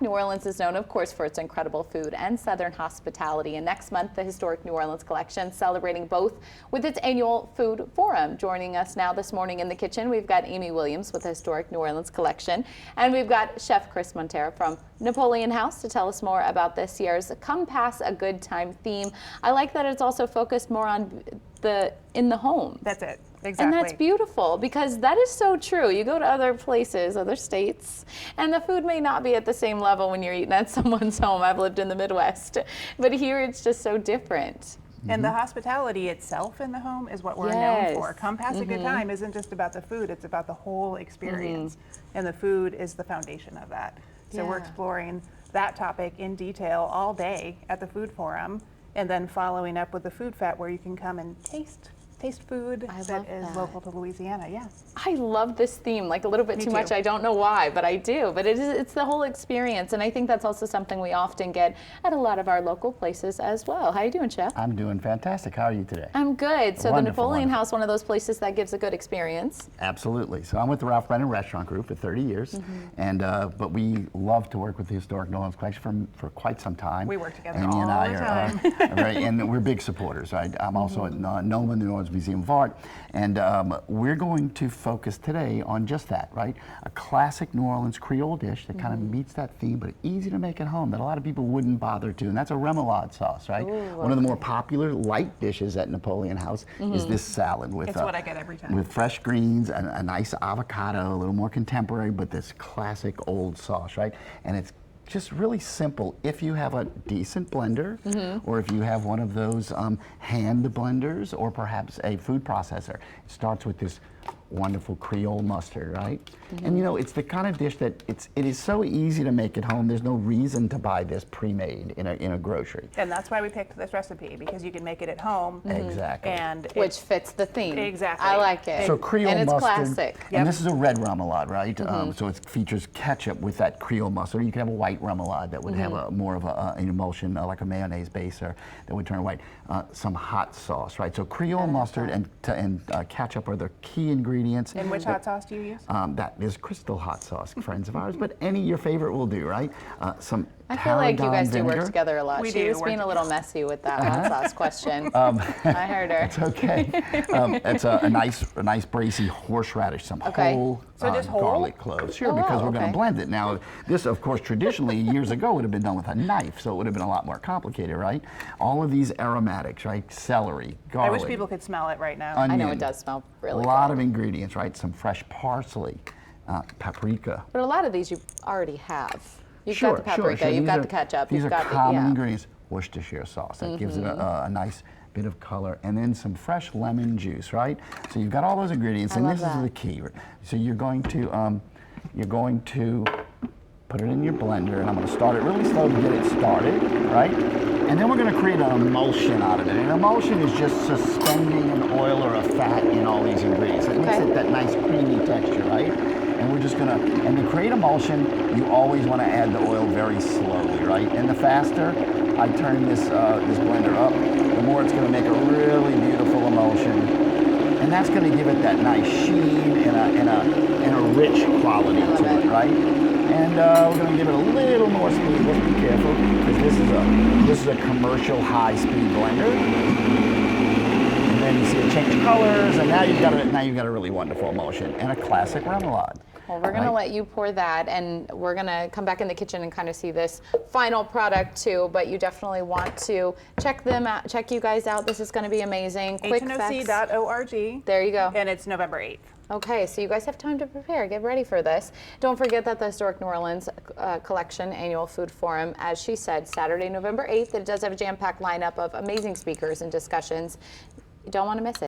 New Orleans is known, of course, for its incredible food and Southern hospitality. And next month, the Historic New Orleans Collection celebrating both with its annual food forum. Joining us now this morning in the kitchen, we've got Amy Williams with the Historic New Orleans Collection. And we've got Chef Chris Montero from Napoleon House to tell us more about this year's Come Pass a Good Time theme. I like that it's also focused more on in the home. That's it. Exactly. And that's beautiful, because that is so true. You go to other places, other states, and the food may not be at the same level when you're eating at someone's home. I've lived in the Midwest, but here it's just so different. And the hospitality itself in the home is what we're known for. Come Pass a Good Time isn't just about the food, it's about the whole experience. And the food is the foundation of that. So we're exploring that topic in detail all day at the Food Forum, and then following up with the Food Fest where you can come and taste food that is local to Louisiana. I love this theme, like a little bit too much. I don't know why, but I do. But it's the whole experience, and I think that's also something we often get at a lot of our local places as well. How are you doing, Chef? I'm doing fantastic. How are you today? I'm good. So the Napoleon House, one of those places that gives a good experience. Absolutely. So I'm with the Ralph Brennan Restaurant Group for 30 years, and but we love to work with the Historic New Orleans Collection for quite some time. We work together and all and I the are, time. right, and we're big supporters. I'm also at NOMA, New Orleans Museum of Art, and we're going to focus today on just that, right? A classic New Orleans Creole dish that kind of meets that theme, but easy to make at home that a lot of people wouldn't bother to, and that's a remoulade sauce, right? One of the more popular light dishes at Napoleon House is this salad with it's what I get every time. with fresh greens and a nice avocado, a little more contemporary, but this classic old sauce, right? And it's just really simple. If you have a decent blender, or if you have one of those hand blenders, or perhaps a food processor, it starts with this wonderful Creole mustard, right? And you know, it's the kind of dish that it is so easy to make at home. There's no reason to buy this pre-made in a grocery. And that's why we picked this recipe, because you can make it at home. Exactly. And Which fits the theme. Exactly. I like it. So Creole and it's mustard, classic. and this is a red remoulade, right? So it features ketchup with that Creole mustard. You can have a white remoulade that would have a more of an emulsion, like a mayonnaise base, or that would turn white. Some hot sauce, right? So Creole mustard and ketchup are the key ingredients. And which hot sauce do you use? That is Crystal hot sauce, friends of ours, but your favorite will do, right? Some I feel like you guys do work vinegar. together a lot. We She do was work being a little messy with that hot sauce question. I heard her. It's okay. It's a nice bracy horseradish, some whole, So just whole? garlic cloves. Sure, because we're going to blend it. Now, this, of course, traditionally, years ago, would have been done with a knife, so it would have been a lot more complicated, right? All of these aromatics, right? Celery, garlic. I wish people could smell it right now. Onion, I know it does smell really good. A lot good. of ingredients, right? Some fresh parsley, paprika. But a lot of these you already have. You've Sure, got the paprika, you've got the ketchup, these you've are got common ingredients. Worcestershire sauce, that gives it a nice bit of color, and then some fresh lemon juice, right? So you've got all those ingredients, and this is the key. So you're going to put it in your blender, and I'm going to start it really slow to get it started, right? And then we're going to create an emulsion out of it. An emulsion is just suspending an oil or a fat in all these ingredients. It makes it that nice creamy texture, right? And we're just gonna, and to create emulsion, you always want to add the oil very slowly, right? And the faster I turn this blender up, the more it's going to make a really beautiful emulsion, and that's going to give it that nice sheen and a rich quality to it, right? And we're going to give it a little more speed. Let's be careful, because this is a commercial high-speed blender. And then you see it change colors, and now you've got a really wonderful emulsion and a classic remoulade. Well, we're going to let you pour that, and we're going to come back in the kitchen and kind of see this final product too, but you definitely want to check them out, check you guys out. This is going to be amazing. hnoc.org. There you go. And it's November 8th. Okay, so you guys have time to prepare. Get ready for this. Don't forget that the Historic New Orleans Collection Annual Food Forum, as she said, Saturday, November 8th. It does have a jam-packed lineup of amazing speakers and discussions. You don't want to miss it.